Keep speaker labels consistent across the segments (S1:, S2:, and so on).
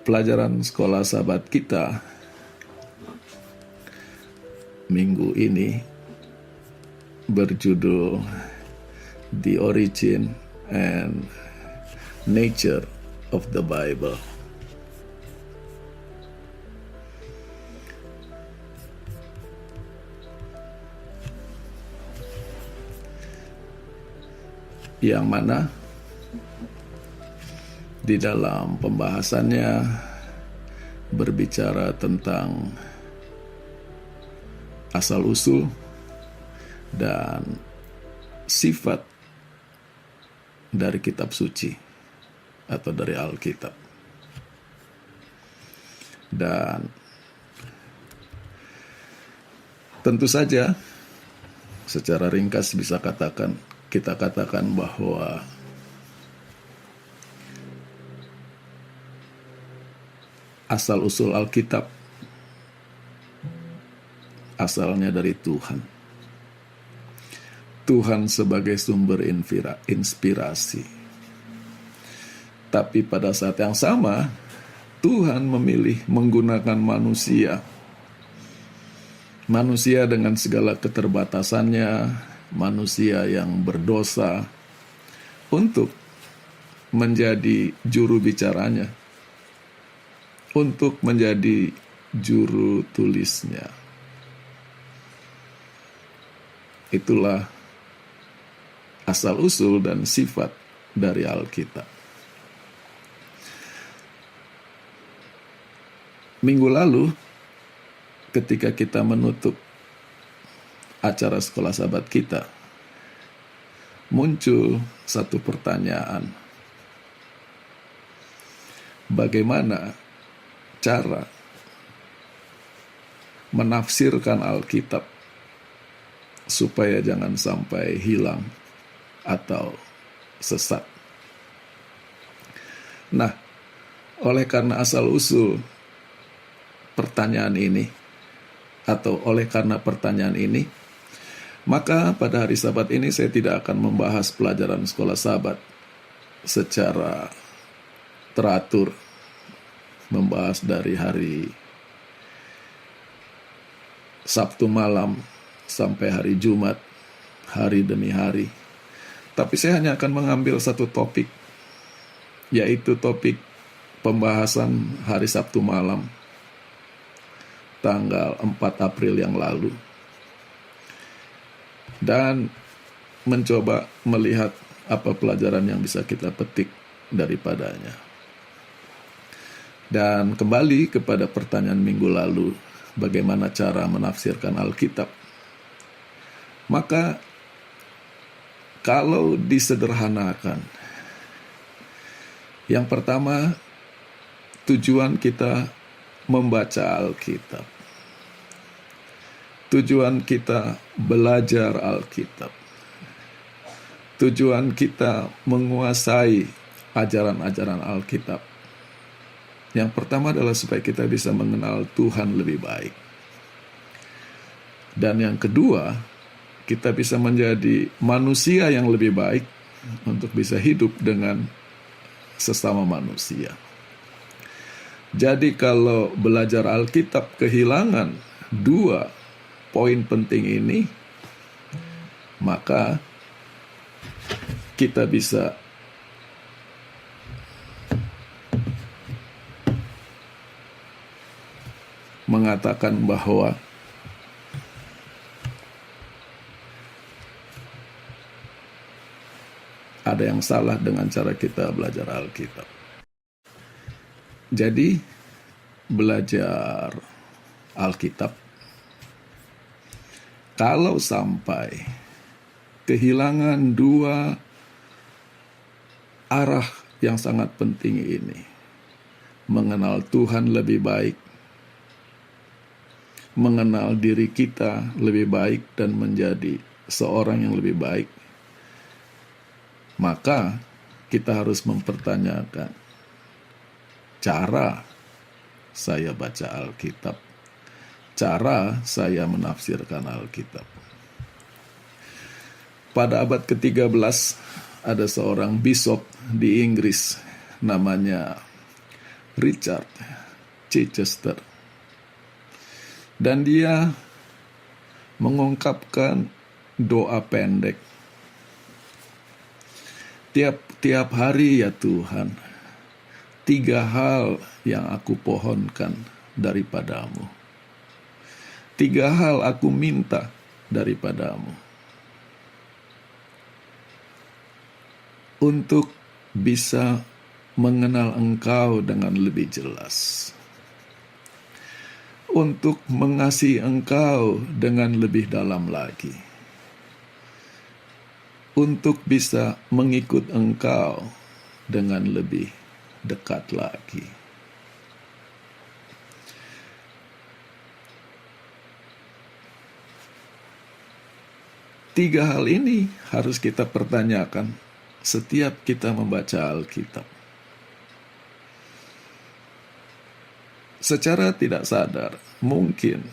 S1: Pelajaran sekolah sahabat kita minggu ini berjudul The Origin and Nature of the Bible. Yang mana di dalam pembahasannya berbicara tentang asal-usul dan sifat dari kitab suci atau dari Alkitab. Dan tentu saja secara ringkas kita katakan bahwa asal-usul Alkitab asalnya dari Tuhan. Tuhan sebagai sumber inspirasi. Tapi pada saat yang sama, Tuhan memilih menggunakan manusia. Manusia dengan segala keterbatasannya, manusia yang berdosa, untuk menjadi juru bicaranya, untuk menjadi juru tulisnya. Itulah asal-usul dan sifat dari Alkitab. Minggu lalu, ketika kita menutup acara sekolah sahabat kita, muncul satu pertanyaan. Bagaimana cara menafsirkan Alkitab supaya jangan sampai hilang atau sesat? Nah, oleh karena asal-usul pertanyaan ini, atau oleh karena pertanyaan ini, maka pada hari Sabat ini saya tidak akan membahas pelajaran sekolah Sabat secara teratur, membahas dari hari Sabtu malam sampai hari Jumat, hari demi hari. Tapi saya hanya akan mengambil satu topik, yaitu topik pembahasan hari Sabtu malam, tanggal 4 April yang lalu. Dan mencoba melihat apa pelajaran yang bisa kita petik daripadanya. Dan kembali kepada pertanyaan minggu lalu, bagaimana cara menafsirkan Alkitab? Maka kalau disederhanakan, yang pertama, tujuan kita membaca Alkitab. Tujuan kita belajar Alkitab. Tujuan kita menguasai ajaran-ajaran Alkitab. Yang pertama adalah supaya kita bisa mengenal Tuhan lebih baik. Dan yang kedua, kita bisa menjadi manusia yang lebih baik untuk bisa hidup dengan sesama manusia. Jadi kalau belajar Alkitab kehilangan dua poin penting ini, maka kita bisa mengatakan bahwa ada yang salah dengan cara kita belajar Alkitab. Jadi, belajar Alkitab, kalau sampai kehilangan dua arah yang sangat penting ini, mengenal Tuhan lebih baik, mengenal diri kita lebih baik dan menjadi seorang yang lebih baik, maka kita harus mempertanyakan cara saya baca Alkitab, cara saya menafsirkan Alkitab. Pada abad ke-13 ada seorang bishop di Inggris namanya Richard Chichester. Dan dia mengungkapkan doa pendek. Tiap hari ya Tuhan, 3 hal yang aku pohonkan daripadamu. 3 hal aku minta daripadamu. Untuk bisa mengenal Engkau dengan lebih jelas. Untuk mengasihi Engkau dengan lebih dalam lagi. Untuk bisa mengikut Engkau dengan lebih dekat lagi. Tiga hal ini harus kita pertanyakan setiap kita membaca Alkitab. Secara tidak sadar, mungkin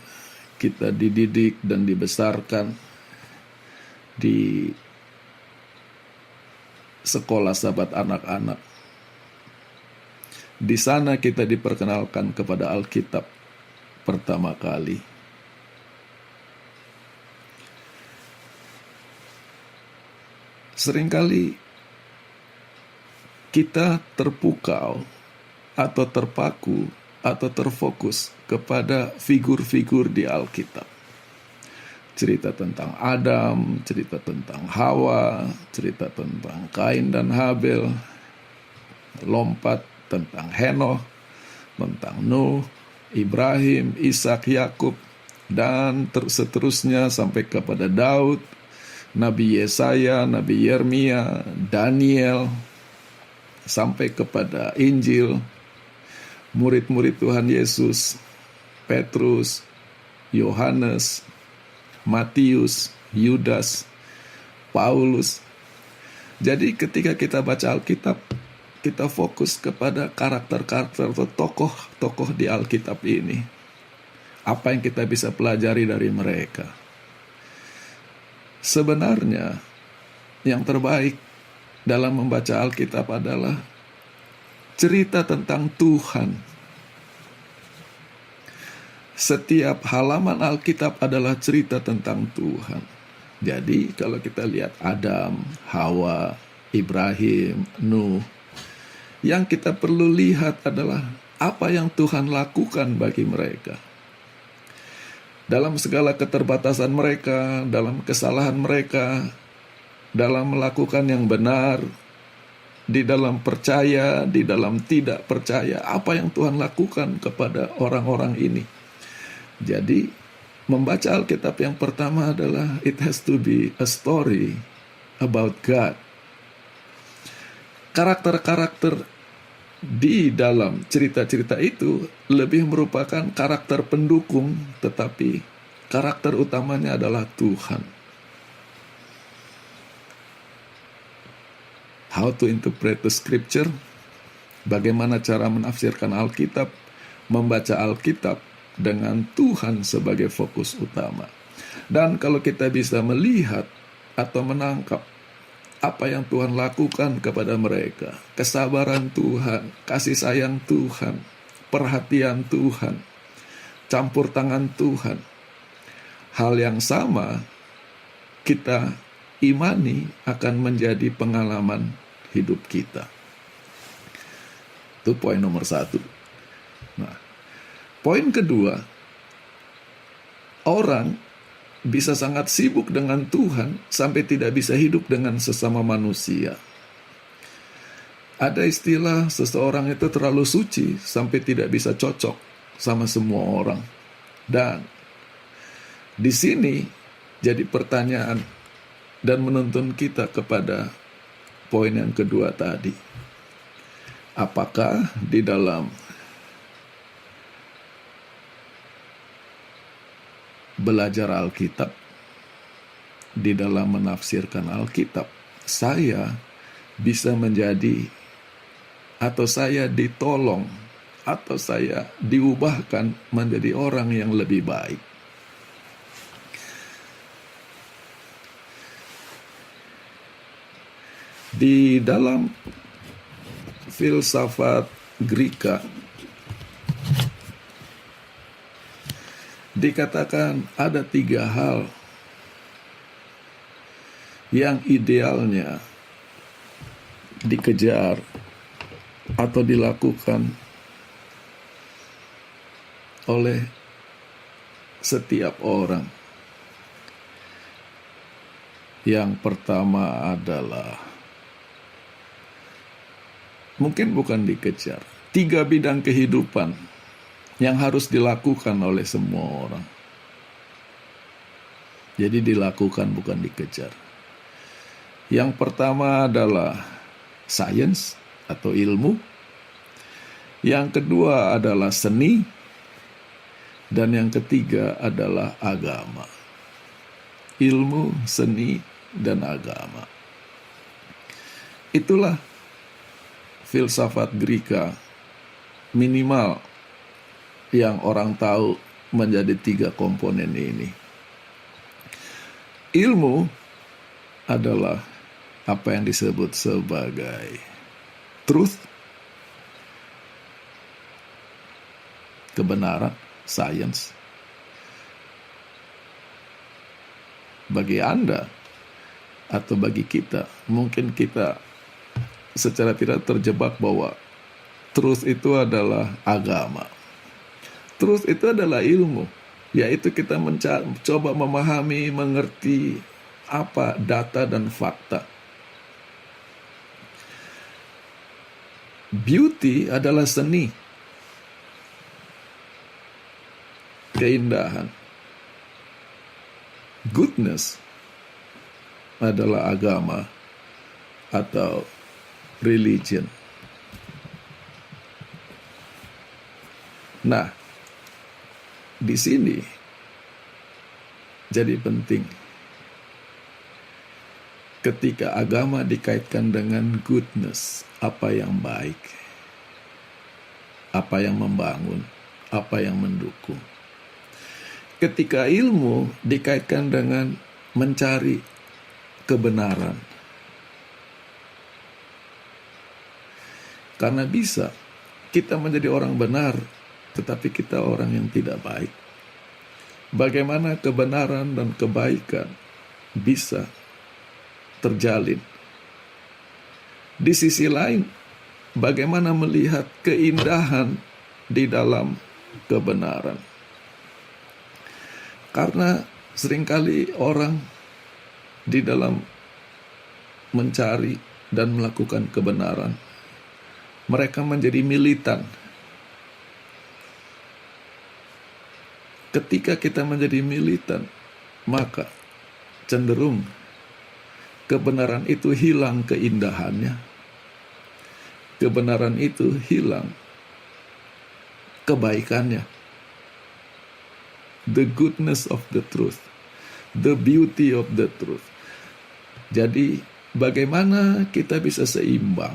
S1: kita dididik dan dibesarkan di sekolah sahabat anak-anak. Di sana kita diperkenalkan kepada Alkitab pertama kali. Seringkali kita terpukau atau terpaku atau terfokus kepada figur-figur di Alkitab. Cerita tentang Adam, cerita tentang Hawa, cerita tentang Kain dan Habel, lompat tentang Henoh, tentang Nuh, Ibrahim, Ishak, Yakub, dan seterusnya sampai kepada Daud, Nabi Yesaya, Nabi Yeremia, Daniel, sampai kepada Injil, murid-murid Tuhan Yesus, Petrus, Yohanes, Matius, Yudas, Paulus. Jadi ketika kita baca Alkitab, kita fokus kepada karakter-karakter atau tokoh-tokoh di Alkitab ini. Apa yang kita bisa pelajari dari mereka? Sebenarnya yang terbaik dalam membaca Alkitab adalah cerita tentang Tuhan. Setiap halaman Alkitab adalah cerita tentang Tuhan. Jadi kalau kita lihat Adam, Hawa, Ibrahim, Nuh, yang kita perlu lihat adalah apa yang Tuhan lakukan bagi mereka. Dalam segala keterbatasan mereka, dalam kesalahan mereka, dalam melakukan yang benar, di dalam percaya, di dalam tidak percaya, apa yang Tuhan lakukan kepada orang-orang ini. Jadi, membaca Alkitab yang pertama adalah it has to be a story about God. Karakter-karakter di dalam cerita-cerita itu lebih merupakan karakter pendukung, tetapi karakter utamanya adalah Tuhan. How to interpret the scripture? Bagaimana cara menafsirkan Alkitab? Membaca Alkitab dengan Tuhan sebagai fokus utama. Dan kalau kita bisa melihat atau menangkap apa yang Tuhan lakukan kepada mereka, kesabaran Tuhan, kasih sayang Tuhan, perhatian Tuhan, campur tangan Tuhan, hal yang sama kita imani akan menjadi pengalaman hidup kita. Itu poin nomor 1. Nah, poin kedua, orang bisa sangat sibuk dengan Tuhan sampai tidak bisa hidup dengan sesama manusia. Ada istilah seseorang itu terlalu suci sampai tidak bisa cocok sama semua orang. Dan di sini jadi pertanyaan dan menuntun kita kepada poin yang kedua tadi. Apakah di dalam belajar Alkitab, di dalam menafsirkan Alkitab, saya bisa menjadi, atau saya ditolong, atau saya diubahkan menjadi orang yang lebih baik? Di dalam filsafat Greka dikatakan ada 3 hal yang idealnya dikejar atau dilakukan oleh setiap orang. Yang pertama adalah, mungkin bukan dikejar, 3 bidang kehidupan yang harus dilakukan oleh semua orang. Jadi dilakukan, bukan dikejar. Yang pertama adalah sains atau ilmu. Yang kedua adalah seni. Dan yang ketiga adalah agama. Ilmu, seni, dan agama. Itulah filsafat Greka minimal yang orang tahu menjadi 3 komponen ini. Ilmu adalah apa yang disebut sebagai truth, kebenaran, science. Bagi Anda atau bagi kita, mungkin kita secara tidak terjebak bahwa truth itu adalah agama. Truth itu adalah ilmu, yaitu kita coba memahami, mengerti apa data dan fakta. Beauty adalah seni, keindahan. Goodness adalah agama atau religion. Nah, di sini jadi penting ketika agama dikaitkan dengan goodness, apa yang baik, apa yang membangun, apa yang mendukung. Ketika ilmu dikaitkan dengan mencari kebenaran. Karena bisa kita menjadi orang benar, tetapi kita orang yang tidak baik. Bagaimana kebenaran dan kebaikan bisa terjalin? Di sisi lain, bagaimana melihat keindahan di dalam kebenaran? Karena seringkali orang di dalam mencari dan melakukan kebenaran, mereka menjadi militan. Ketika kita menjadi militan, maka cenderung kebenaran itu hilang keindahannya. Kebenaran itu hilang kebaikannya. The goodness of the truth, the beauty of the truth. Jadi, bagaimana kita bisa seimbang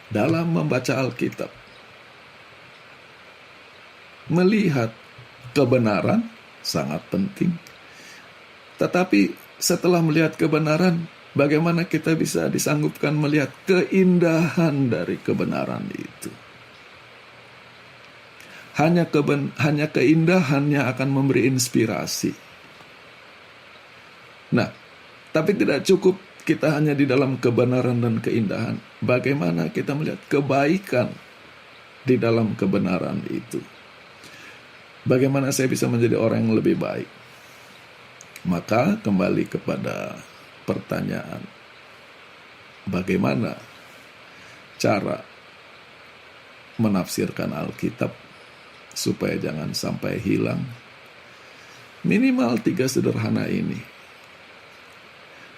S1: dalam membaca Alkitab? Melihat kebenaran sangat penting. Tetapi setelah melihat kebenaran, bagaimana kita bisa disanggupkan melihat keindahan dari kebenaran itu? Hanya keindahannya akan memberi inspirasi. Nah, tapi tidak cukup kita hanya di dalam kebenaran dan keindahan. Bagaimana kita melihat kebaikan di dalam kebenaran itu? Bagaimana saya bisa menjadi orang yang lebih baik? Maka kembali kepada pertanyaan, bagaimana cara menafsirkan Alkitab supaya jangan sampai hilang? Minimal 3 sederhana ini.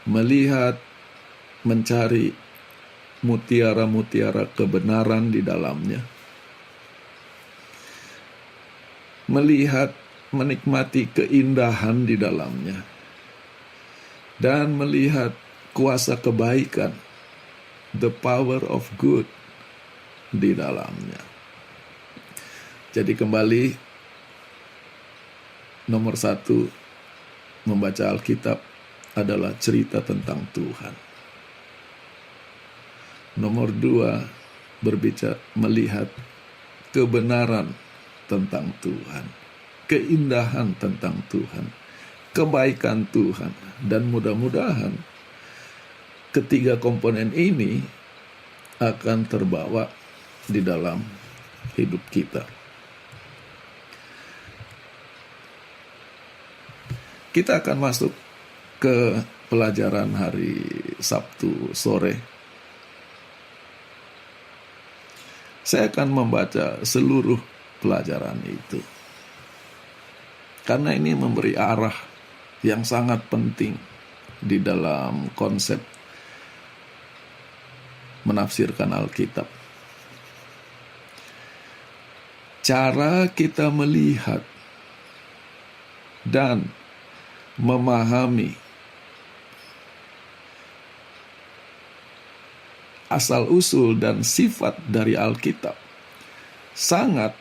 S1: Melihat, mencari mutiara-mutiara kebenaran di dalamnya. Melihat, menikmati keindahan di dalamnya. Dan melihat kuasa kebaikan, the power of good di dalamnya. Jadi kembali, nomor 1, membaca Alkitab adalah cerita tentang Tuhan. Nomor 2, melihat kebenaran tentang Tuhan, keindahan tentang Tuhan, kebaikan Tuhan. Dan mudah-mudahan ketiga komponen ini akan terbawa di dalam hidup kita. Kita akan masuk ke pelajaran hari Sabtu sore. Saya akan membaca seluruh pelajaran itu, karena ini memberi arah yang sangat penting di dalam konsep menafsirkan Alkitab. Cara kita melihat dan memahami asal-usul dan sifat dari Alkitab sangat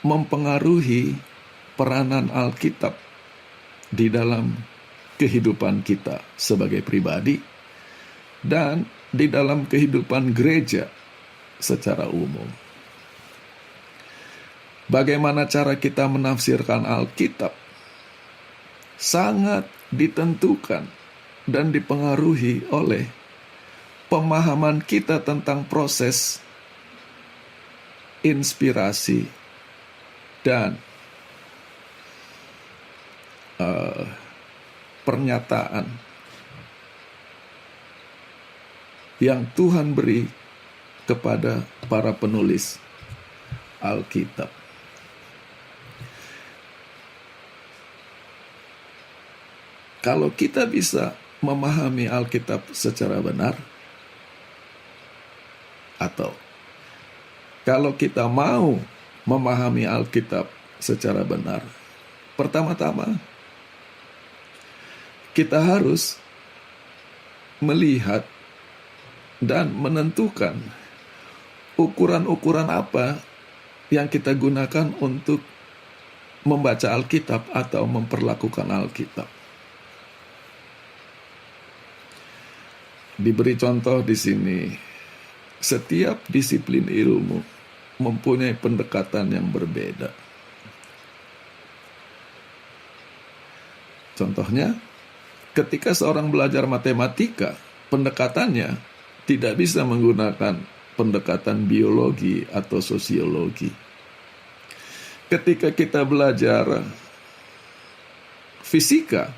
S1: mempengaruhi peranan Alkitab di dalam kehidupan kita sebagai pribadi dan di dalam kehidupan gereja secara umum. Bagaimana cara kita menafsirkan Alkitab sangat ditentukan dan dipengaruhi oleh pemahaman kita tentang proses inspirasi dan pernyataan yang Tuhan beri kepada para penulis Alkitab. Kalau kita bisa memahami Alkitab secara benar, atau kalau kita mau memahami Alkitab secara benar, pertama-tama kita harus melihat dan menentukan ukuran-ukuran apa yang kita gunakan untuk membaca Alkitab atau memperlakukan Alkitab. Diberi contoh di sini, setiap disiplin ilmu mempunyai pendekatan yang berbeda. Contohnya, ketika seorang belajar matematika, pendekatannya tidak bisa menggunakan pendekatan biologi atau sosiologi. Ketika kita belajar fisika,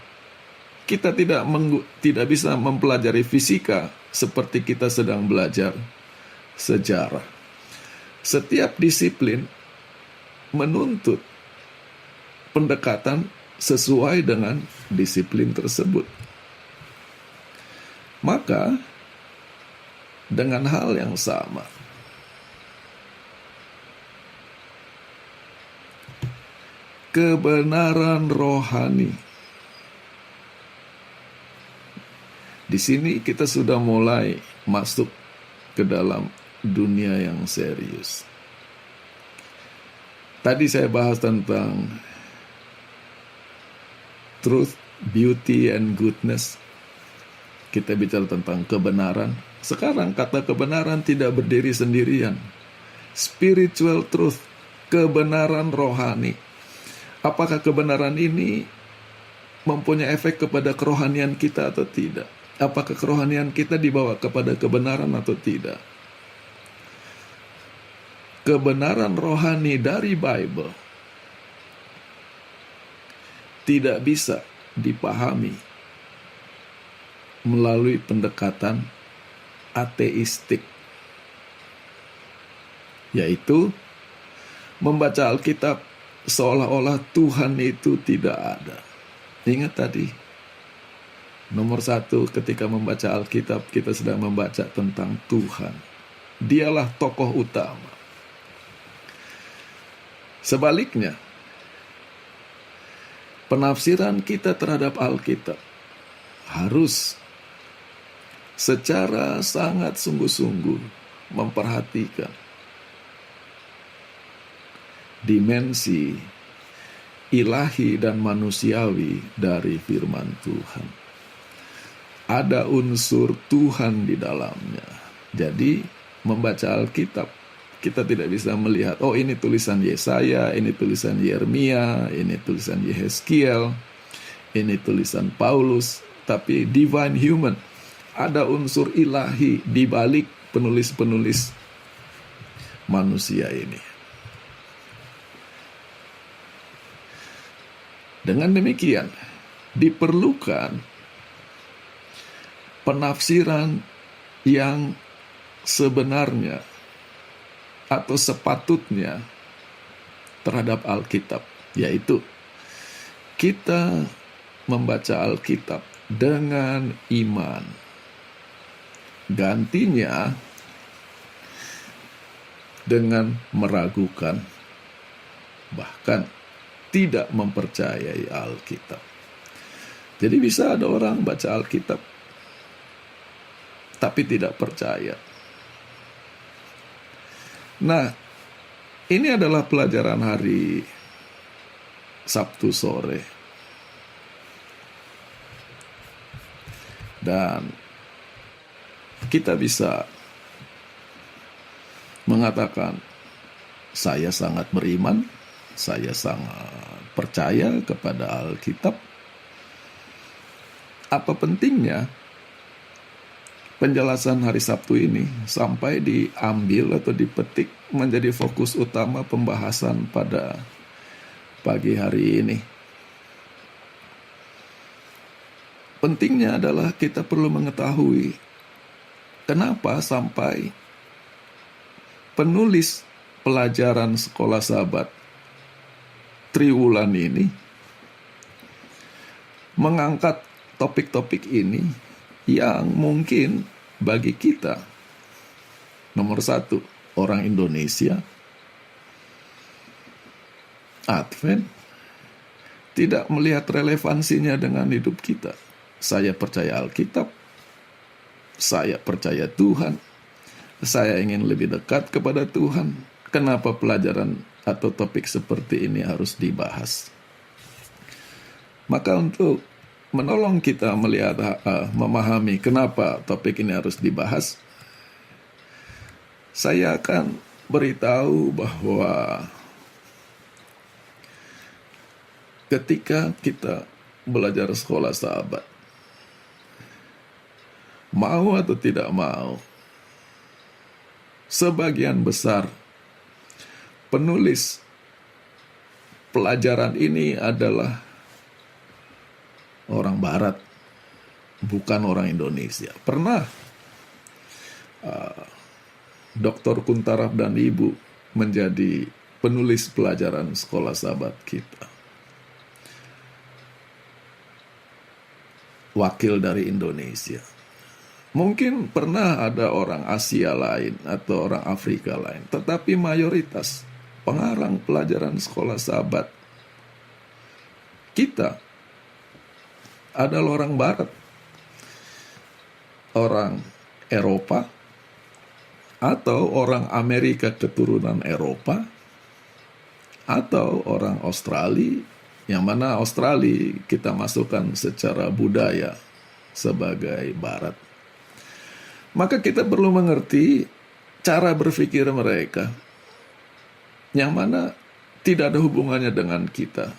S1: kita tidak bisa mempelajari fisika seperti kita sedang belajar sejarah. Setiap disiplin menuntut pendekatan sesuai dengan disiplin tersebut. Maka dengan hal yang sama, kebenaran rohani. Di sini kita sudah mulai masuk ke dalam dunia yang serius. Tadi saya bahas tentang truth, beauty, and goodness. Kita bicara tentang kebenaran. Sekarang kata kebenaran tidak berdiri sendirian. Spiritual truth, kebenaran rohani. Apakah kebenaran ini mempunyai efek kepada kerohanian kita atau tidak? Apakah kerohanian kita dibawa kepada kebenaran atau tidak? Kebenaran rohani dari Bible tidak bisa dipahami melalui pendekatan ateistik, yaitu membaca Alkitab seolah-olah Tuhan itu tidak ada. Ingat tadi, nomor satu, ketika membaca Alkitab kita sedang membaca tentang Tuhan. Dialah tokoh utama. Sebaliknya, penafsiran kita terhadap Alkitab harus secara sangat sungguh-sungguh memperhatikan dimensi ilahi dan manusiawi dari firman Tuhan. Ada unsur Tuhan di dalamnya. Jadi, membaca Alkitab Kita tidak bisa melihat, oh ini tulisan Yesaya, ini tulisan Yeremia, ini tulisan Yehezkiel, ini tulisan Paulus, tapi divine human. Ada unsur ilahi di balik penulis-penulis manusia ini. Dengan demikian, diperlukan penafsiran yang sebenarnya atau sepatutnya terhadap Alkitab, yaitu kita membaca Alkitab dengan iman. Gantinya dengan meragukan, bahkan tidak mempercayai Alkitab. Jadi bisa ada orang baca Alkitab tapi tidak percaya. Nah, ini adalah pelajaran hari Sabtu sore. Dan kita bisa mengatakan, saya sangat beriman, saya sangat percaya kepada Alkitab. Apa pentingnya penjelasan hari Sabtu ini sampai diambil atau dipetik menjadi fokus utama pembahasan pada pagi hari ini? Pentingnya adalah kita perlu mengetahui kenapa sampai penulis pelajaran sekolah Sabat Triwulan ini mengangkat topik-topik ini yang mungkin bagi kita, nomor satu, orang Indonesia, Advent, tidak melihat relevansinya dengan hidup kita. Saya percaya Alkitab, saya percaya Tuhan, saya ingin lebih dekat kepada Tuhan. Kenapa pelajaran atau topik seperti ini harus dibahas? Maka untuk menolong kita melihat, memahami kenapa topik ini harus dibahas, saya akan beritahu bahwa ketika kita belajar sekolah Sabat, mau atau tidak mau, sebagian besar penulis pelajaran ini adalah orang Barat, bukan orang Indonesia. Pernah Dr. Kuntaraf dan Ibu menjadi penulis pelajaran sekolah Sabat kita. Wakil dari Indonesia. Mungkin pernah ada orang Asia lain atau orang Afrika lain, tetapi mayoritas pengarang pelajaran sekolah Sabat kita adalah orang Barat, orang Eropa, atau orang Amerika keturunan Eropa, atau orang Australia, yang mana Australia kita masukkan secara budaya sebagai Barat. Maka kita perlu mengerti cara berpikir mereka, yang mana tidak ada hubungannya dengan kita.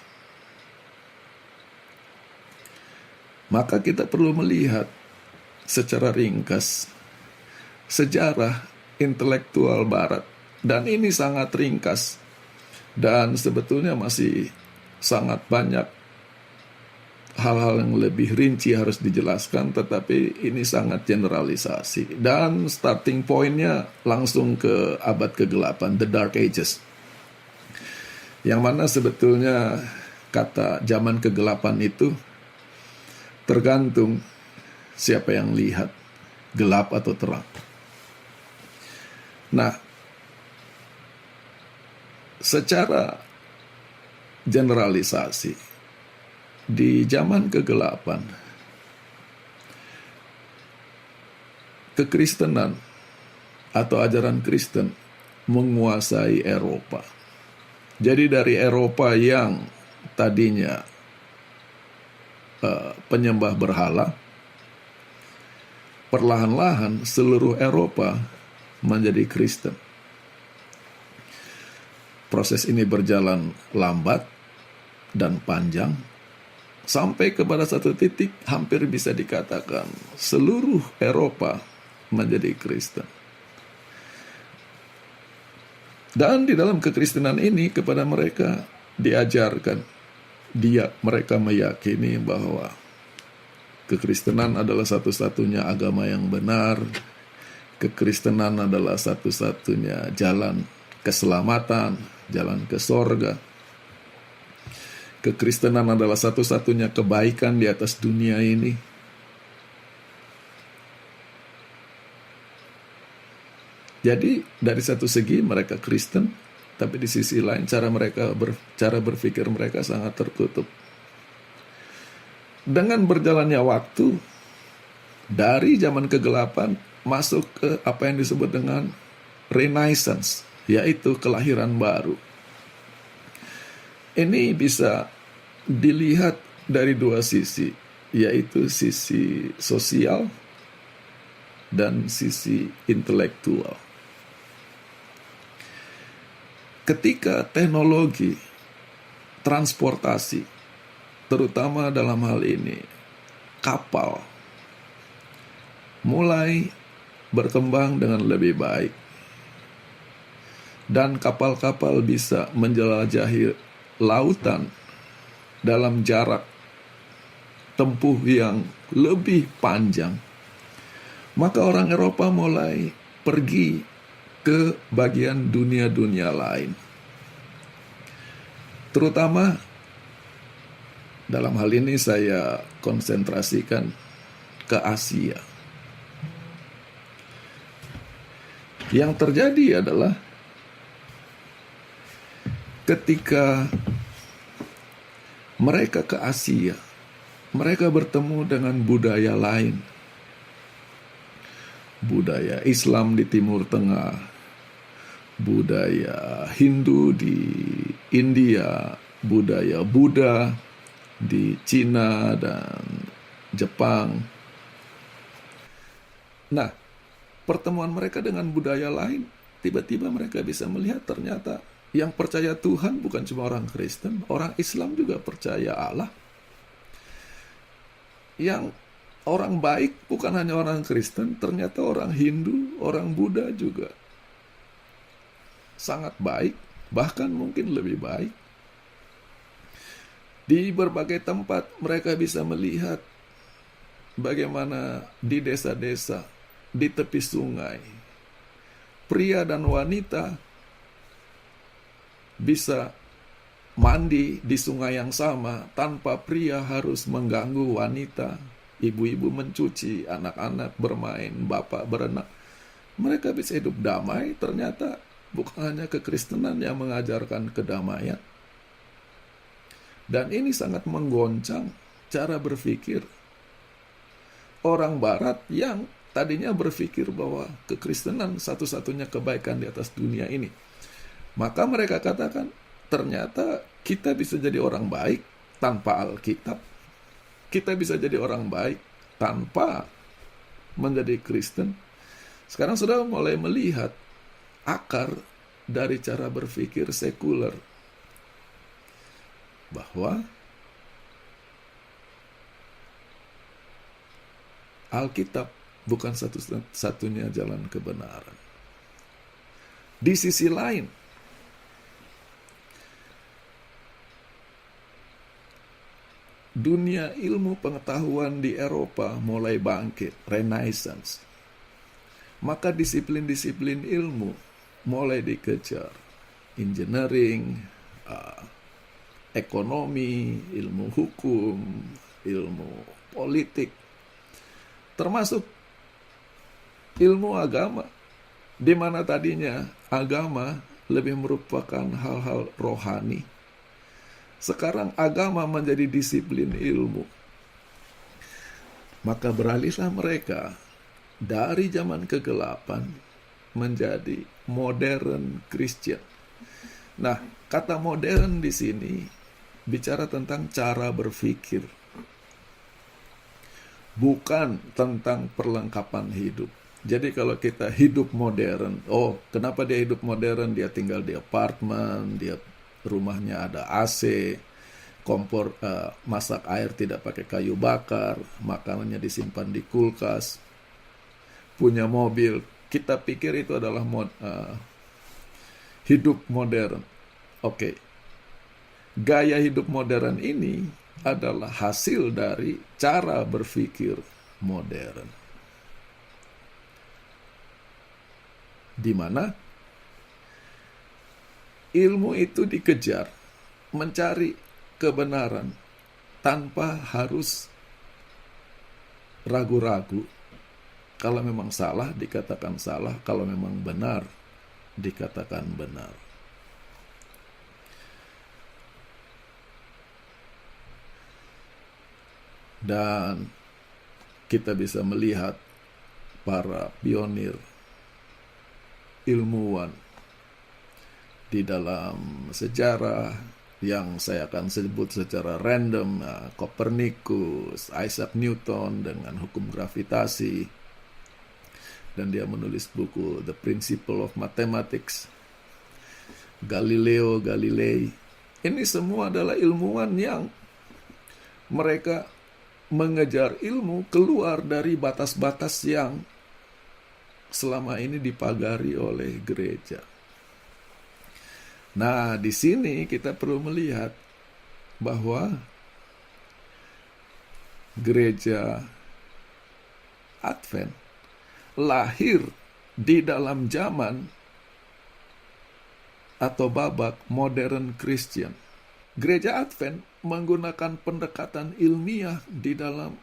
S1: Maka kita perlu melihat secara ringkas sejarah intelektual Barat. Dan ini sangat ringkas. Dan sebetulnya masih sangat banyak hal-hal yang lebih rinci harus dijelaskan. Tetapi ini sangat generalisasi. Dan starting point-nya langsung ke abad ke-8, The Dark Ages. Yang mana sebetulnya kata zaman ke-8 itu tergantung siapa yang lihat, gelap atau terang. Nah, secara generalisasi, di zaman ke-8, kekristenan atau ajaran Kristen menguasai Eropa. Jadi dari Eropa yang tadinya penyembah berhala, perlahan-lahan seluruh Eropa menjadi Kristen. Proses ini berjalan lambat dan panjang, sampai kepada satu titik hampir bisa dikatakan seluruh Eropa menjadi Kristen. Dan di dalam kekristenan ini kepada mereka diajarkan, mereka meyakini bahwa kekristenan adalah satu-satunya agama yang benar, kekristenan adalah satu-satunya jalan keselamatan, jalan ke sorga. Kekristenan adalah satu-satunya kebaikan di atas dunia ini. Jadi dari satu segi mereka Kristen, tapi di sisi lain cara berpikir mereka sangat tertutup. Dengan berjalannya waktu, dari zaman kegelapan masuk ke apa yang disebut dengan Renaissance, yaitu kelahiran baru. Ini bisa dilihat dari dua sisi, yaitu sisi sosial dan sisi intelektual. Ketika teknologi transportasi, terutama dalam hal ini kapal, mulai berkembang dengan lebih baik, dan kapal-kapal bisa menjelajahi lautan dalam jarak tempuh yang lebih panjang, maka orang Eropa mulai pergi ke bagian dunia-dunia lain. Terutama dalam hal ini saya konsentrasikan ke Asia. Yang terjadi adalah ketika mereka ke Asia, mereka bertemu dengan budaya lain. Budaya Islam di Timur Tengah, budaya Hindu di India, budaya Buddha di Cina dan Jepang. Nah, pertemuan mereka dengan budaya lain, tiba-tiba mereka bisa melihat ternyata yang percaya Tuhan bukan cuma orang Kristen, orang Islam juga percaya Allah. Yang orang baik bukan hanya orang Kristen, ternyata orang Hindu, orang Buddha juga sangat baik, bahkan mungkin lebih baik. Di berbagai tempat mereka bisa melihat bagaimana di desa-desa, di tepi sungai, pria dan wanita bisa mandi di sungai yang sama tanpa pria harus mengganggu wanita. Ibu-ibu mencuci, anak-anak bermain, bapak berenang. Mereka bisa hidup damai. Ternyata bukan hanya kekristenan yang mengajarkan kedamaian. Dan ini sangat menggoncang cara berpikir orang Barat yang tadinya berpikir bahwa kekristenan satu-satunya kebaikan di atas dunia ini. Maka mereka katakan, ternyata kita bisa jadi orang baik tanpa Alkitab. Kita bisa jadi orang baik tanpa menjadi Kristen. Sekarang sudah mulai melihat akar dari cara berpikir sekuler, bahwa Alkitab bukan satu-satunya jalan kebenaran. Di sisi lain, dunia ilmu pengetahuan di Eropa mulai bangkit, Renaissance. Maka disiplin-disiplin ilmu mulai dikejar. Engineering, ekonomi, ilmu hukum, ilmu politik, termasuk ilmu agama, di mana tadinya agama lebih merupakan hal-hal rohani. Sekarang agama menjadi disiplin ilmu. Maka beralihlah mereka dari zaman kegelapan menjadi modern Christian. Nah, kata modern di sini bicara tentang cara berpikir, bukan tentang perlengkapan hidup. Jadi kalau kita hidup modern, oh kenapa dia hidup modern? Dia tinggal di apartemen, dia rumahnya ada AC, kompor, masak air tidak pakai kayu bakar, makanannya disimpan di kulkas, punya mobil. Kita pikir itu adalah hidup modern. Oke, gaya hidup modern ini adalah hasil dari cara berpikir modern, di mana ilmu itu dikejar, mencari kebenaran tanpa harus ragu-ragu. Kalau memang salah dikatakan salah, kalau memang benar dikatakan benar. Dan kita bisa melihat para pionir ilmuwan di dalam sejarah yang saya akan sebut secara random, Copernicus, Isaac Newton dengan hukum gravitasi, dan dia menulis buku The Principle of Mathematics, Galileo Galilei. Ini semua adalah ilmuwan yang mereka mengejar ilmu keluar dari batas-batas yang selama ini dipagari oleh gereja. Nah, di sini kita perlu melihat bahwa gereja Advent lahir di dalam zaman atau babak modern Christian. Gereja Advent menggunakan pendekatan ilmiah di dalam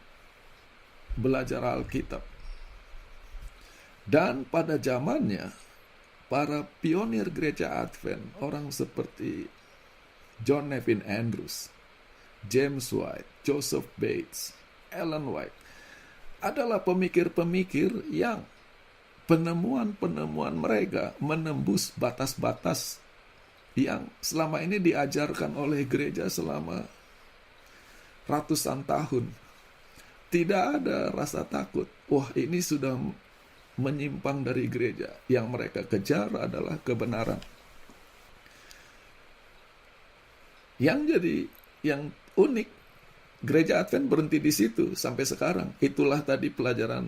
S1: belajar Alkitab. Dan pada zamannya, para pionir gereja Advent, orang seperti John Nevin Andrews, James White, Joseph Bates, Ellen White, adalah pemikir-pemikir yang penemuan-penemuan mereka menembus batas-batas yang selama ini diajarkan oleh gereja selama ratusan tahun. Tidak ada rasa takut. Wah, ini sudah menyimpang dari gereja. Yang mereka kejar adalah kebenaran. Yang jadi yang unik, gereja Advent berhenti di situ sampai sekarang. Itulah tadi pelajaran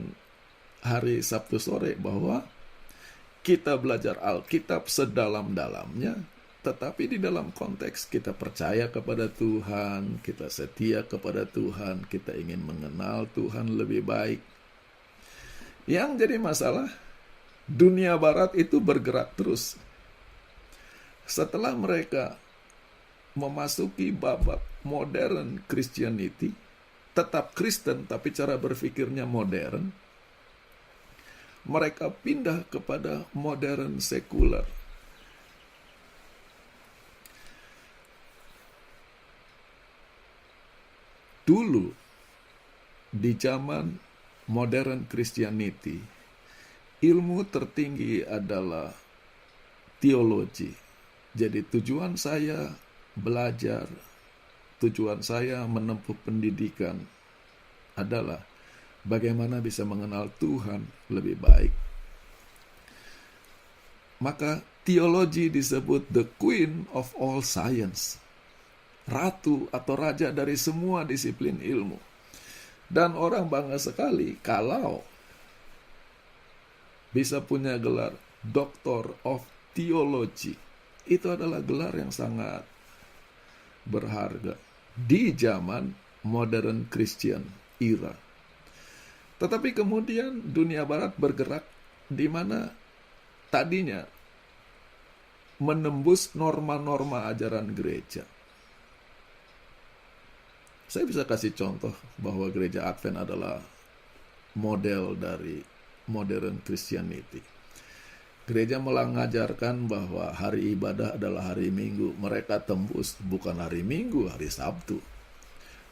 S1: hari Sabtu sore, bahwa kita belajar Alkitab sedalam-dalamnya, tetapi di dalam konteks kita percaya kepada Tuhan, kita setia kepada Tuhan, kita ingin mengenal Tuhan lebih baik. Yang jadi masalah, dunia barat itu bergerak terus. Setelah mereka memasuki babak modern Christianity, tetap Kristen tapi cara berpikirnya modern, mereka pindah kepada modern sekuler. Dulu, di zaman modern Christianity, ilmu tertinggi adalah teologi. Jadi tujuan saya belajar, tujuan saya menempuh pendidikan adalah bagaimana bisa mengenal Tuhan lebih baik. Maka teologi disebut the queen of all science, ratu atau raja dari semua disiplin ilmu. Dan orang bangga sekali kalau bisa punya gelar Doctor of Theology. Itu adalah gelar yang sangat berharga di zaman modern Christian era. Tetapi kemudian dunia barat bergerak di mana tadinya menembus norma-norma ajaran gereja. Saya bisa kasih contoh bahwa gereja Advent adalah model dari modern Christianity. Gereja mengajarkan bahwa hari ibadah adalah hari Minggu. Mereka tembus bukan hari Minggu, hari Sabtu.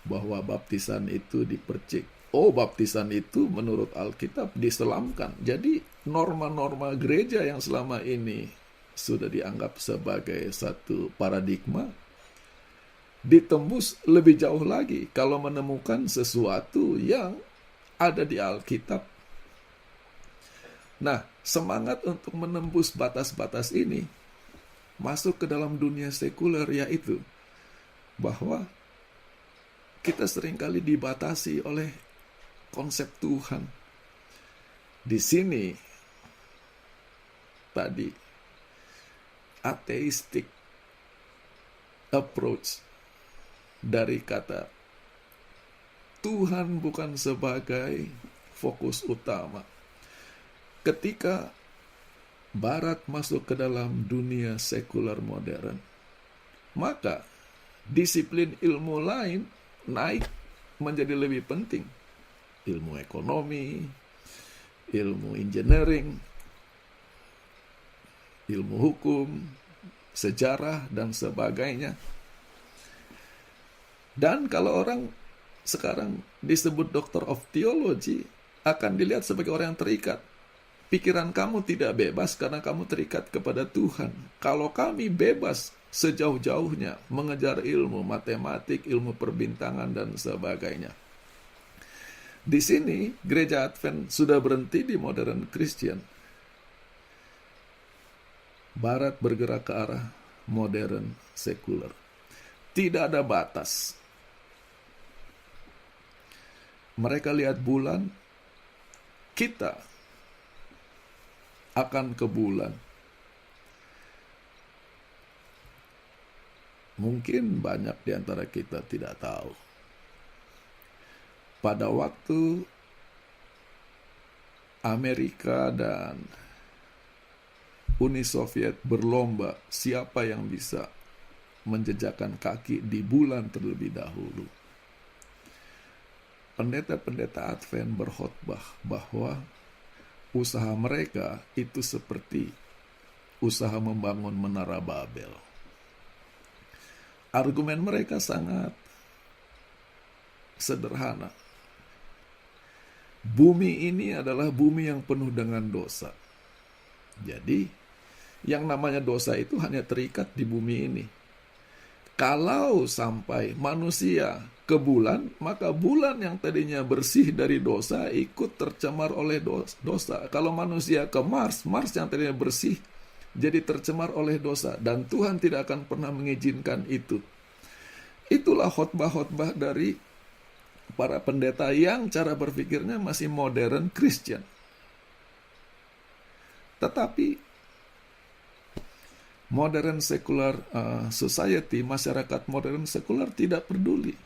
S1: Bahwa baptisan itu dipercik. Oh, baptisan itu menurut Alkitab diselamkan. Jadi norma-norma gereja yang selama ini sudah dianggap sebagai satu paradigma, ditembus lebih jauh lagi kalau menemukan sesuatu yang ada di Alkitab Nah, semangat untuk menembus batas-batas ini masuk ke dalam dunia sekuler, yaitu bahwa kita seringkali dibatasi oleh konsep Tuhan. Di sini tadi atheistic approach dari kata Tuhan bukan sebagai fokus utama. Ketika Barat masuk ke dalam dunia sekuler modern, maka disiplin ilmu lain naik menjadi lebih penting. Ilmu ekonomi, ilmu engineering, ilmu hukum, sejarah, dan sebagainya. Dan kalau orang sekarang disebut Doctor of Theology, akan dilihat sebagai orang yang terikat. Pikiran kamu tidak bebas karena kamu terikat kepada Tuhan. Kalau kami bebas sejauh-jauhnya mengejar ilmu matematik, ilmu perbintangan, dan sebagainya. Di sini gereja Advent sudah berhenti di modern Christian. Barat bergerak ke arah modern sekuler. Tidak ada batas. Mereka lihat bulan, kita akan ke bulan. Mungkin banyak di antara kita tidak tahu. Pada waktu Amerika dan Uni Soviet berlomba siapa yang bisa menjejakkan kaki di bulan terlebih dahulu, pendeta-pendeta Advent berkhotbah bahwa usaha mereka itu seperti usaha membangun menara Babel. Argumen mereka sangat sederhana. Bumi ini adalah bumi yang penuh dengan dosa. Jadi, yang namanya dosa itu hanya terikat di bumi ini. Kalau sampai manusia ke bulan, maka bulan yang tadinya bersih dari dosa ikut tercemar oleh dosa. Kalau manusia ke Mars, Mars yang tadinya bersih jadi tercemar oleh dosa. Dan Tuhan tidak akan pernah mengizinkan itu. Itulah khotbah-khotbah dari para pendeta yang cara berpikirnya masih modern Christian. Tetapi modern secular society, masyarakat modern sekuler tidak peduli.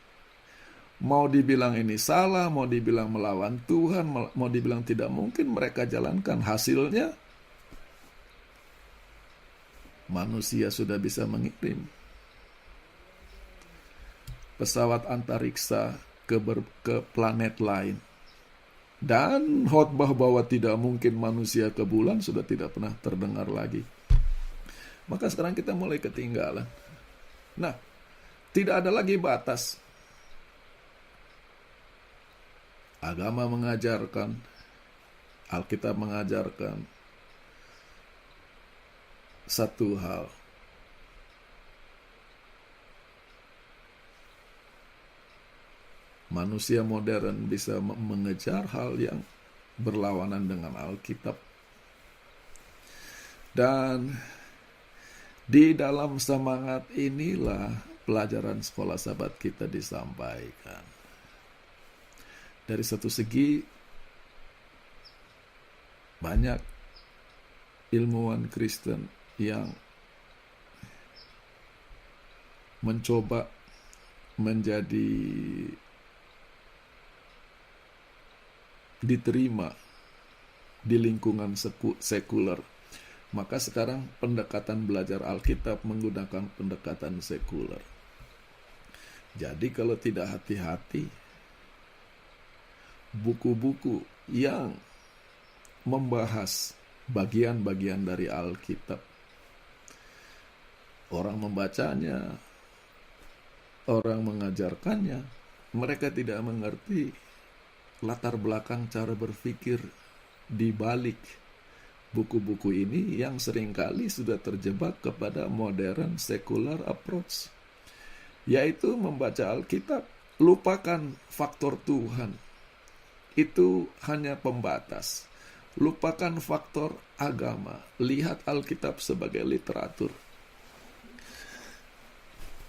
S1: Mau dibilang ini salah, mau dibilang melawan Tuhan, mau dibilang tidak mungkin, mereka jalankan. Hasilnya, manusia sudah bisa mengirim pesawat antariksa ke planet lain. Dan khotbah bahwa tidak mungkin manusia ke bulan sudah tidak pernah terdengar lagi. Maka sekarang kita mulai ketinggalan. Nah, tidak ada lagi batas. Agama mengajarkan, Alkitab mengajarkan satu hal. Manusia modern bisa mengejar hal yang berlawanan dengan Alkitab. Dan di dalam semangat inilah pelajaran sekolah sahabat kita disampaikan. Dari satu segi, banyak ilmuwan Kristen yang mencoba menjadi diterima di lingkungan sekuler. Maka sekarang pendekatan belajar Alkitab menggunakan pendekatan sekuler. Jadi kalau tidak hati-hati, buku-buku yang membahas bagian-bagian dari Alkitab, orang membacanya, orang mengajarkannya, mereka tidak mengerti latar belakang cara berpikir di balik buku-buku ini yang seringkali sudah terjebak kepada modern secular approach, yaitu membaca Alkitab, lupakan faktor Tuhan. Itu hanya pembatas. Lupakan faktor agama. Lihat Alkitab sebagai literatur.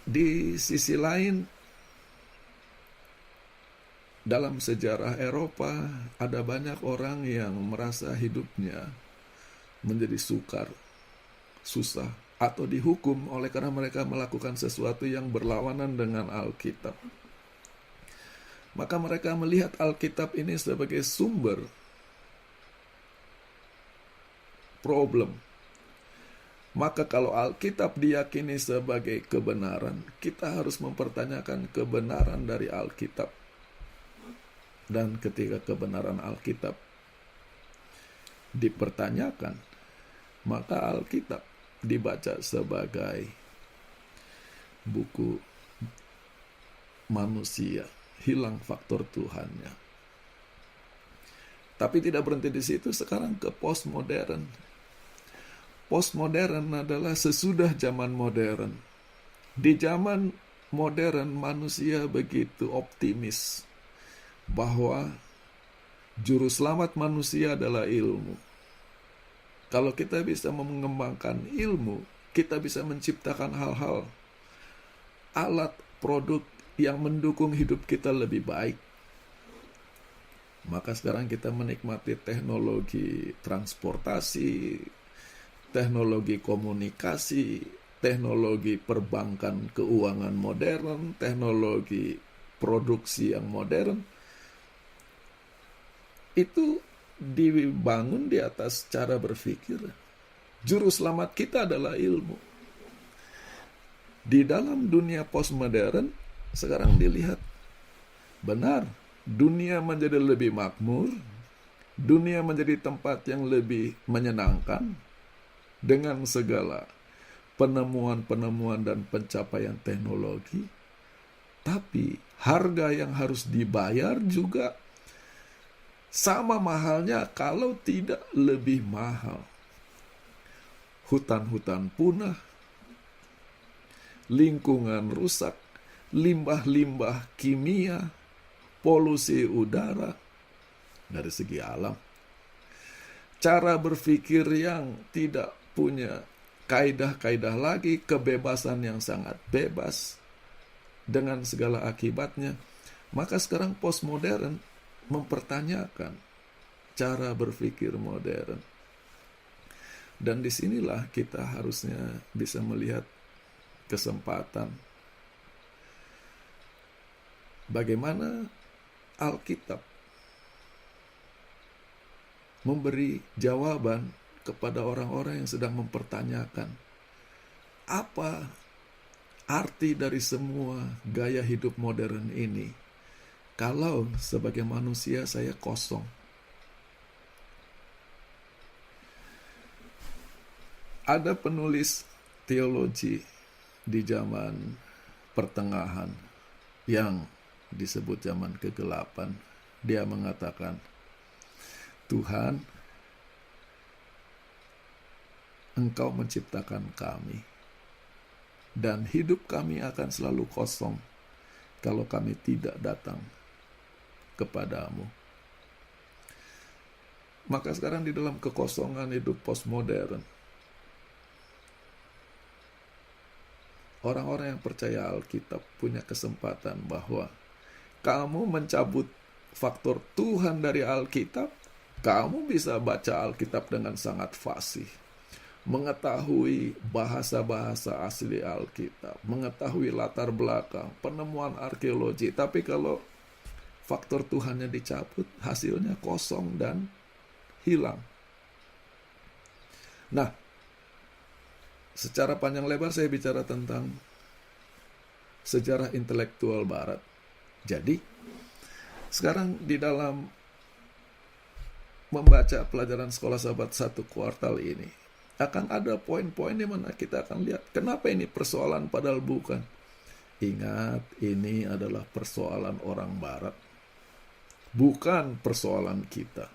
S1: Di sisi lain, dalam sejarah Eropa, ada banyak orang yang merasa hidupnya menjadi sukar, susah, atau dihukum oleh karena mereka melakukan sesuatu yang berlawanan dengan Alkitab. Maka mereka melihat Alkitab ini sebagai sumber problem. Maka kalau Alkitab diyakini sebagai kebenaran, kita harus mempertanyakan kebenaran dari Alkitab. Dan ketika kebenaran Alkitab dipertanyakan, maka Alkitab dibaca sebagai buku manusia, hilang faktor Tuhannya. Tapi tidak berhenti di situ, sekarang ke postmodern. Postmodern adalah sesudah zaman modern. Di zaman modern manusia begitu optimis bahwa juru selamat manusia adalah ilmu. Kalau kita bisa mengembangkan ilmu, kita bisa menciptakan hal-hal, alat, produk yang mendukung hidup kita lebih baik. Maka sekarang kita menikmati teknologi transportasi, teknologi komunikasi, teknologi perbankan keuangan modern, teknologi produksi yang modern. Itu dibangun di atas cara berpikir. Juru selamat kita adalah ilmu. Di dalam dunia postmodern, sekarang dilihat, benar, dunia menjadi lebih makmur, dunia menjadi tempat yang lebih menyenangkan, dengan segala penemuan-penemuan dan pencapaian teknologi, tapi harga yang harus dibayar juga sama mahalnya kalau tidak lebih mahal. Hutan-hutan punah, lingkungan rusak, limbah-limbah kimia, polusi udara dari segi alam. Cara berpikir yang tidak punya kaidah-kaidah lagi, kebebasan yang sangat bebas dengan segala akibatnya. Maka sekarang postmodern mempertanyakan cara berpikir modern. Dan disinilah kita harusnya bisa melihat kesempatan bagaimana Alkitab memberi jawaban kepada orang-orang yang sedang mempertanyakan apa arti dari semua gaya hidup modern ini kalau sebagai manusia saya kosong. Ada penulis teologi di zaman pertengahan yang disebut zaman kegelapan. Dia mengatakan, Tuhan, Engkau menciptakan kami, dan hidup kami akan selalu kosong kalau kami tidak datang kepadamu. Maka sekarang di dalam kekosongan hidup postmodern, orang-orang yang percaya Alkitab punya kesempatan bahwa kamu mencabut faktor Tuhan dari Alkitab, kamu bisa baca Alkitab dengan sangat fasih, mengetahui bahasa-bahasa asli Alkitab, mengetahui latar belakang, penemuan arkeologi. Tapi kalau faktor Tuhannya dicabut, hasilnya kosong dan hilang. Nah, secara panjang lebar saya bicara tentang sejarah intelektual Barat. Jadi, sekarang di dalam membaca pelajaran sekolah sahabat 1 kuartal ini, akan ada poin-poin di mana kita akan lihat kenapa ini persoalan padahal bukan. Ingat, ini adalah persoalan orang Barat, bukan persoalan kita.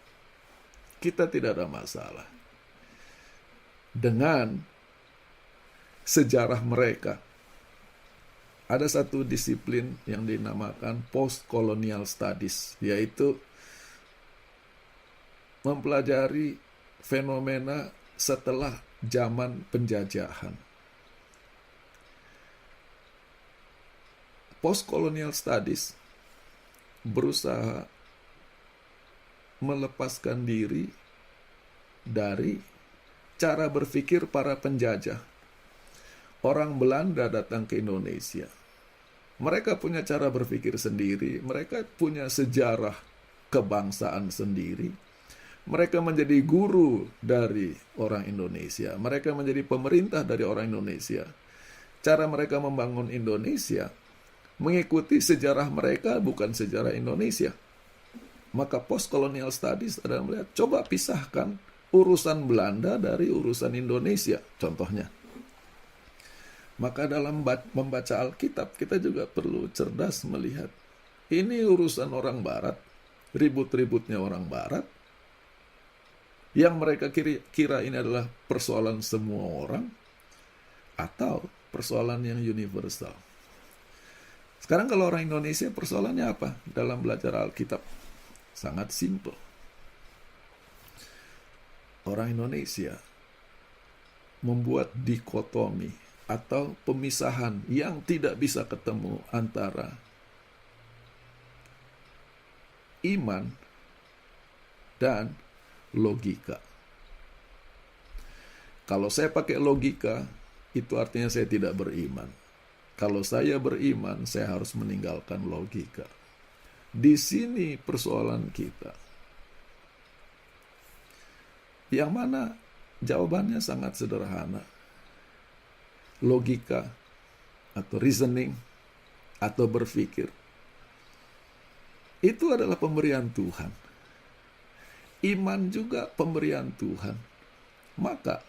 S1: Kita tidak ada masalah dengan sejarah mereka. Ada satu disiplin yang dinamakan post-colonial studies, yaitu mempelajari fenomena setelah zaman penjajahan. Postcolonial Studies berusaha melepaskan diri dari cara berpikir para penjajah. Orang Belanda datang ke Indonesia. Mereka punya cara berpikir sendiri, mereka punya sejarah kebangsaan sendiri. Mereka menjadi guru dari orang Indonesia, mereka menjadi pemerintah dari orang Indonesia. Cara mereka membangun Indonesia mengikuti sejarah mereka, bukan sejarah Indonesia. Maka postcolonial studies adalah melihat, coba pisahkan urusan Belanda dari urusan Indonesia, contohnya. Maka dalam membaca Alkitab, kita juga perlu cerdas melihat, ini urusan orang Barat, ribut-ributnya orang Barat, yang mereka kira ini adalah persoalan semua orang, atau persoalan yang universal. Sekarang kalau orang Indonesia, persoalannya apa dalam belajar Alkitab? Sangat simpel. Orang Indonesia membuat dikotomi atau pemisahan yang tidak bisa ketemu antara iman dan logika. Kalau saya pakai logika, itu artinya saya tidak beriman. Kalau saya beriman, saya harus meninggalkan logika. Di sini persoalan kita. Yang mana jawabannya sangat sederhana. Logika atau reasoning atau berpikir itu adalah pemberian Tuhan. Iman juga pemberian Tuhan. Maka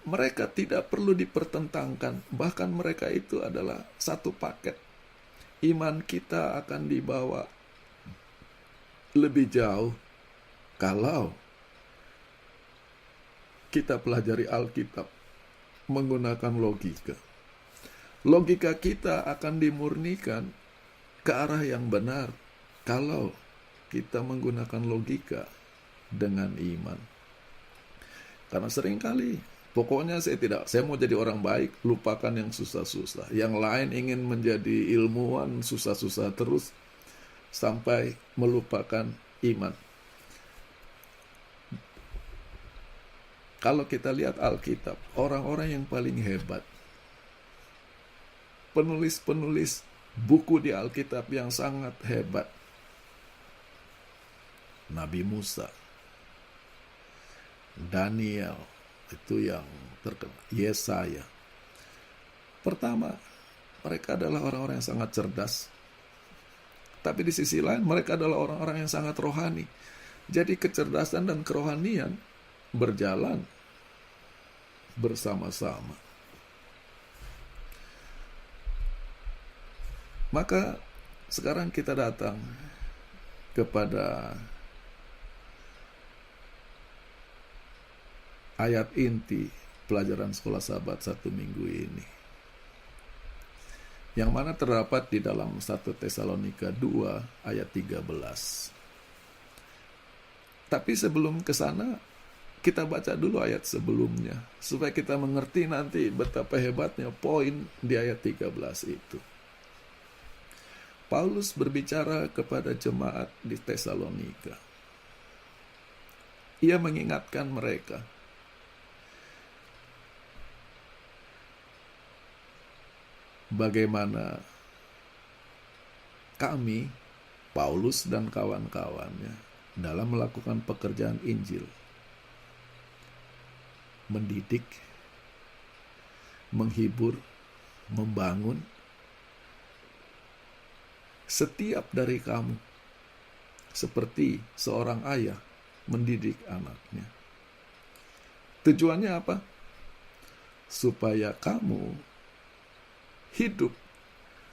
S1: mereka tidak perlu dipertentangkan, bahkan mereka itu adalah satu paket. Iman kita akan dibawa lebih jauh kalau kita pelajari Alkitab menggunakan logika. Logika kita akan dimurnikan ke arah yang benar kalau kita menggunakan logika dengan iman. Karena seringkali pokoknya saya mau jadi orang baik, lupakan yang susah-susah. Yang lain ingin menjadi ilmuwan, susah-susah terus, sampai melupakan iman. Kalau kita lihat Alkitab, orang-orang yang paling hebat, penulis-penulis buku di Alkitab yang sangat hebat, Nabi Musa, Daniel, itu yang terkenal, Yesaya. Pertama, mereka adalah orang-orang yang sangat cerdas. Tapi di sisi lain, mereka adalah orang-orang yang sangat rohani. Jadi kecerdasan dan kerohanian berjalan bersama-sama. Maka sekarang kita datang kepada ayat inti pelajaran Sekolah Sahabat 1 minggu ini, yang mana terdapat di dalam 1 Tesalonika 2 ayat 13. Tapi sebelum ke sana, kita baca dulu ayat sebelumnya, supaya kita mengerti nanti betapa hebatnya poin di ayat 13 itu. Paulus berbicara kepada jemaat di Tesalonika. Ia mengingatkan mereka, bagaimana kami, Paulus dan kawan-kawannya, dalam melakukan pekerjaan Injil, mendidik, menghibur, membangun setiap dari kamu, seperti seorang ayah mendidik anaknya. Tujuannya apa? Supaya kamu hidup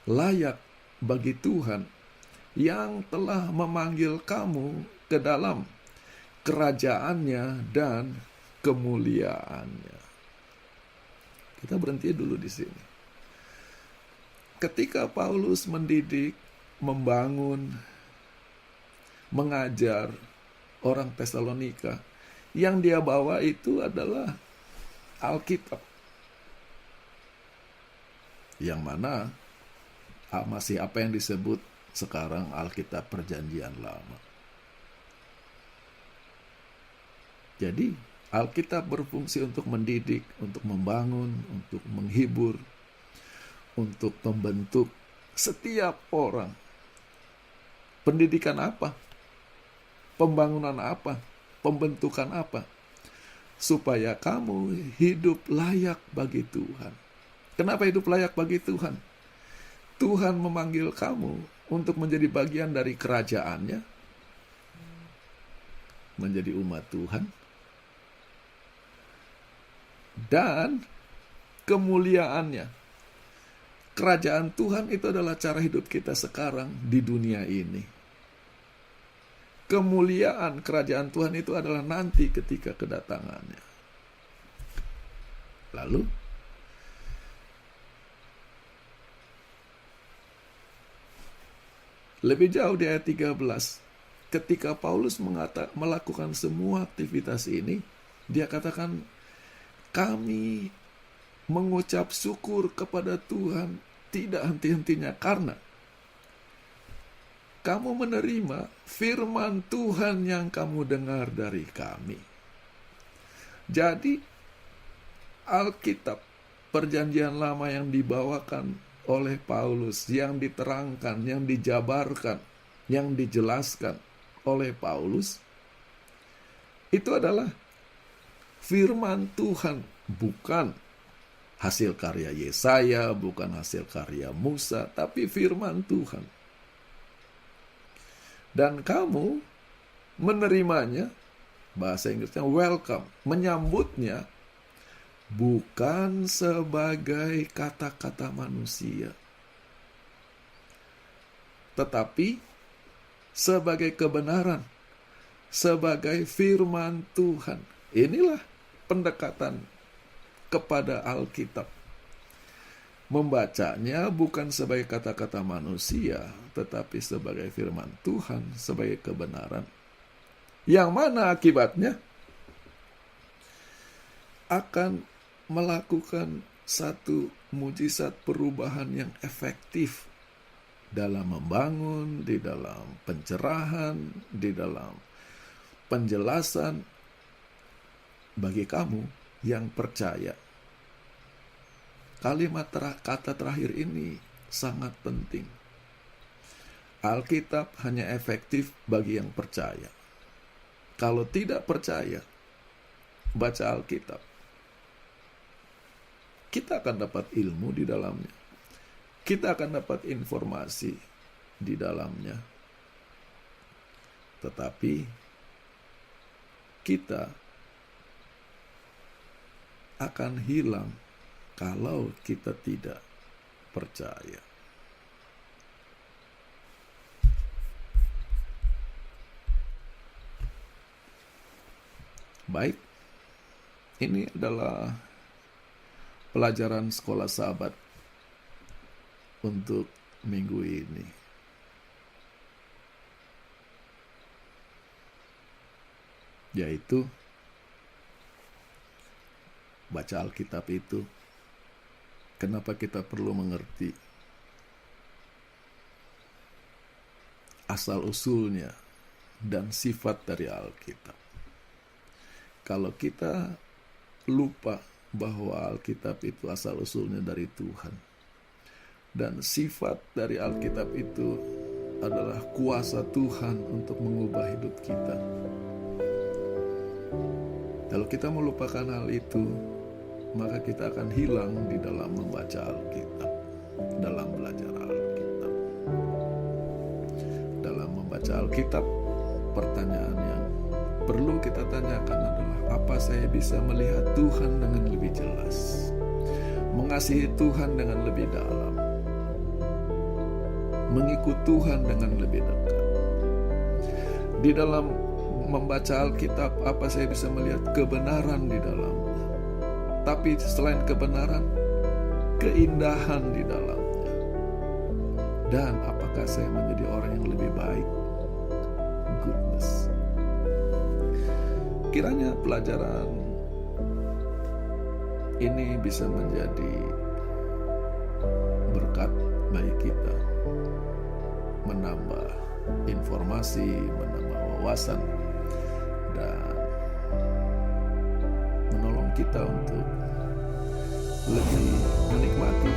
S1: layak bagi Tuhan yang telah memanggil kamu ke dalam kerajaannya dan kemuliaannya. Kita berhenti dulu di sini. Ketika Paulus mendidik, membangun, mengajar orang Tesalonika. Yang dia bawa itu adalah Alkitab, yang mana masih apa yang disebut sekarang Alkitab Perjanjian Lama. Jadi Alkitab berfungsi untuk mendidik, untuk membangun, untuk menghibur, untuk membentuk setiap orang. Pendidikan apa? Pembangunan apa? Pembentukan apa? Supaya kamu hidup layak bagi Tuhan. Kenapa hidup layak bagi Tuhan? Tuhan memanggil kamu untuk menjadi bagian dari kerajaannya, menjadi umat Tuhan, dan kemuliaannya. Kerajaan Tuhan itu adalah cara hidup kita sekarang di dunia ini. Kemuliaan kerajaan Tuhan itu adalah nanti ketika kedatangannya. Lalu, lebih jauh di ayat 13, ketika Paulus melakukan semua aktivitas ini, dia katakan, kami mengucap syukur kepada Tuhan tidak henti-hentinya karena kamu menerima firman Tuhan yang kamu dengar dari kami. Jadi Alkitab Perjanjian Lama yang dibawakan oleh Paulus, yang diterangkan, yang dijabarkan, yang dijelaskan oleh Paulus, itu adalah firman Tuhan, bukan hasil karya Yesaya, bukan hasil karya Musa, tapi firman Tuhan. Dan kamu menerimanya, bahasa Inggrisnya welcome, menyambutnya bukan sebagai kata-kata manusia, tetapi sebagai kebenaran, sebagai firman Tuhan. Inilah pendekatan kepada Alkitab. Membacanya bukan sebagai kata-kata manusia, tetapi sebagai firman Tuhan, sebagai kebenaran. Yang mana akibatnya akan melakukan satu mujizat perubahan yang efektif dalam membangun, di dalam pencerahan, di dalam penjelasan bagi kamu yang percaya. Kata terakhir ini sangat penting. Alkitab hanya efektif bagi yang percaya. Kalau tidak percaya, baca Alkitab, kita akan dapat ilmu di dalamnya. Kita akan dapat informasi di dalamnya. Tetapi kita akan hilang kalau kita tidak percaya. Baik, ini adalah pelajaran sekolah sahabat untuk minggu ini. Yaitu baca Alkitab itu, kenapa kita perlu mengerti asal-usulnya dan sifat dari Alkitab. Kalau kita lupa bahwa Alkitab itu asal-usulnya dari Tuhan, dan sifat dari Alkitab itu adalah kuasa Tuhan untuk mengubah hidup kita. Kalau kita melupakan hal itu, maka kita akan hilang di dalam membaca Alkitab, dalam belajar Alkitab. Dalam membaca Alkitab, pertanyaan yang perlu kita tanyakan adalah, apa saya bisa melihat Tuhan dengan lebih jelas, mengasihi Tuhan dengan lebih dalam, mengikut Tuhan dengan lebih dekat. Di dalam membaca Alkitab, apa saya bisa melihat kebenaran di dalamnya. Tapi selain kebenaran, keindahan di dalamnya. Dan apakah saya menjadi orang yang lebih baik? Goodness. Kiranya pelajaran ini bisa menjadi berkat bagi kita, menambah informasi, menambah wawasan, dan menolong kita untuk lebih menikmati